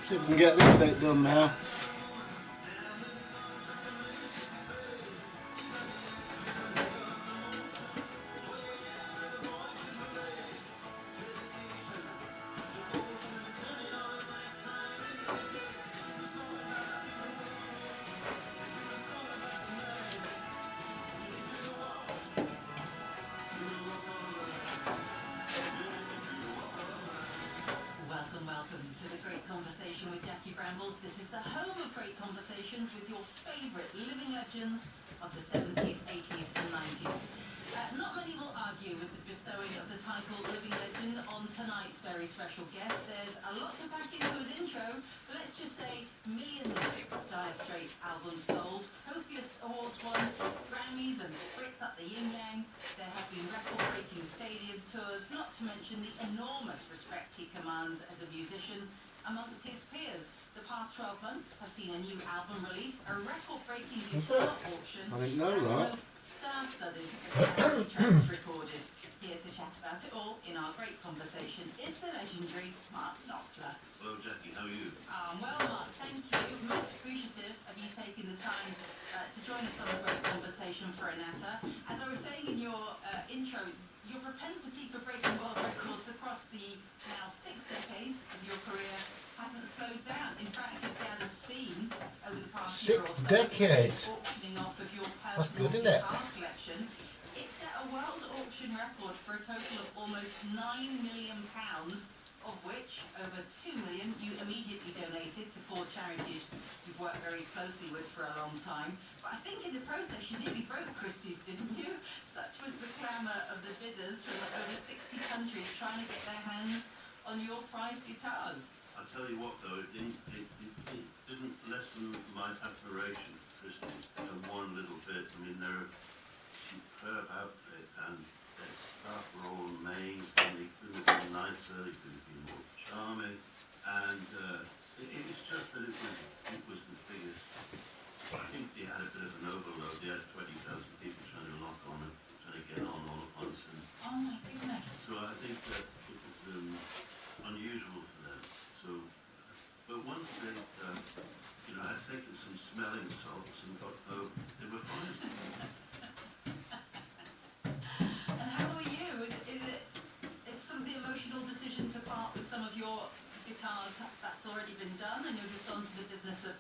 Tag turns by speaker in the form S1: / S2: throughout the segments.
S1: See if we can get this bit done now.
S2: Welcome to the Great Conversation with Jackie Brambles. This is the home of great conversations with your favourite living legends of the 70s, 80s and 90s. Not many will argue with the bestowing of the title Living Legend on tonight's very special guest. There's a lot to pack into his intro, but let's just say millions of Dire Straits albums sold, copious awards won, Grammys and Brits up the yin-yang. There have been record-breaking stadium tours, not to mention the enormous respect he commands as a musician amongst his peers. The past 12 months have seen a new album release, a record-breaking guitar auction,
S1: I didn't know
S2: and the
S1: that.
S2: most star-studded tracks recorded. Here to chat about it all in our great conversation is the legendary Mark Knopfler.
S3: Hello Jackie, how are you?
S2: Well, Mark, thank you. Most appreciative of you taking the time to join us on the great conversation for a natter. As I was saying in your intro, your propensity for breaking world records across the now 6 decades of your career hasn't slowed down. In fact, it's gathered steam over the past year or so.
S1: 6 decades.
S2: Auctioning off of your
S1: That's
S2: personal
S1: good, isn't it?
S2: guitar collection. It set a world auction record for a total of almost £9 million, of which over 2 million you immediately donated to 4 charities you've worked very closely with for a long time. But I think in the process you nearly broke Christie's, didn't you? Such was the clamour of the bidders from over 60 countries trying to get their hands on your prized guitars.
S3: I'll tell you what though, it didn't lessen my admiration for Christie's one little bit. I mean, they're a superb outfit and their staff were all amazed and they couldn't have been nicer, they couldn't have been more charming, and it was just that it was the biggest. I think they had a bit of an overload. They had 20,000 people trying to lock on and trying to get on all at once, and
S2: Oh my goodness.
S3: so I think that it was unusual for them. So, but once they had taken some smelling salts and got home, they were fine.
S2: And how are you? Is some of the emotional decision to part with some of your guitars that's already been done, and you're just on to the business of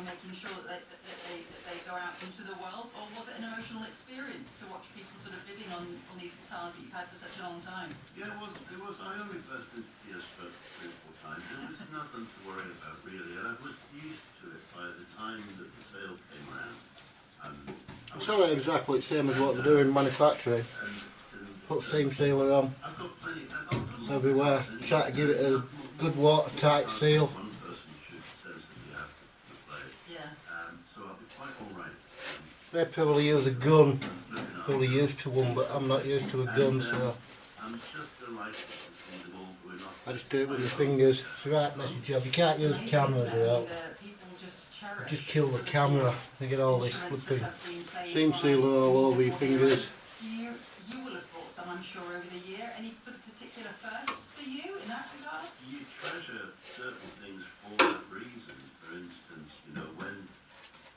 S2: making sure that they go out into the world, or was it an emotional experience to watch people sort of bidding on these guitars that you've had for such a long time?
S3: Yeah, it was. I only burst into tears for 3 or 4 times. There was nothing to worry about really, and I was used to it by the time that the sale came around.
S1: It's not exactly the same as what they do in manufacturing. Put seam sealer on
S3: I've got plenty. I've got
S1: everywhere. Try to give it a good watertight seal.
S3: One person should sensibly have to play it.
S2: Yeah.
S3: So I'll be quite all right.
S1: They probably use a gun.
S3: Looking after
S1: Probably used to one, but I'm not used to a gun, so
S3: I'm just delighted to see them all going off.
S1: I just do it with my fingers. It's the right messy job. You can't use cameras without.
S2: People just cherish.
S1: Just kill the camera. You get all this flipping seam sealer all over your fingers.
S2: You will have bought some, I'm sure, over the year. Any sort of particular firsts for you in that regard?
S3: You treasure certain things for that reason. For instance, when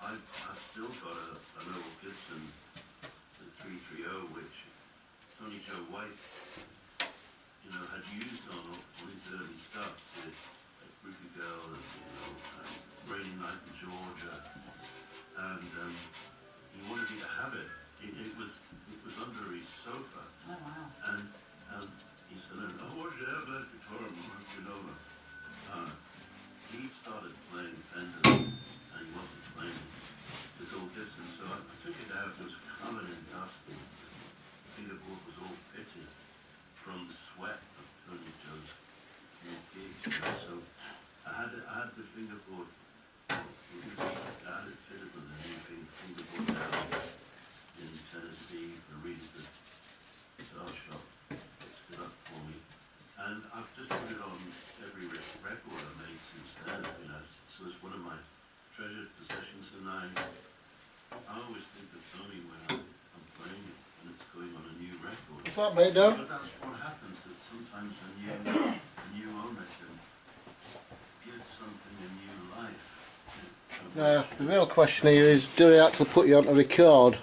S3: I've still got an old Gibson, the 330, which Tony Joe White, had used on all his early stuff with Ruby Girl and Rainy Night in Georgia, and he wanted me to have it. It was under his sofa.
S2: Oh wow.
S3: And he said, "Oh, where'd you have that guitar, Mark?" He started playing Fender, and he wasn't playing his old Gibson, so I took it out. It was covered in dust. The fingerboard was all pitted from the sweat of Tony Joe's few gigs. So I had the fingerboard. I had it fitted with a new fingerboard down in Tennessee. The reason guitar shop fixed it up for me, and I've just put it on every record I made since then. So it's one of my treasured possessions, and I always think of Tony when I'm playing it, and it's going on a new record.
S1: What's that, mate, Dan?
S3: But that's what happens, that sometimes a new owner can give something
S1: Now, the real question here is, do they actually put you on to record?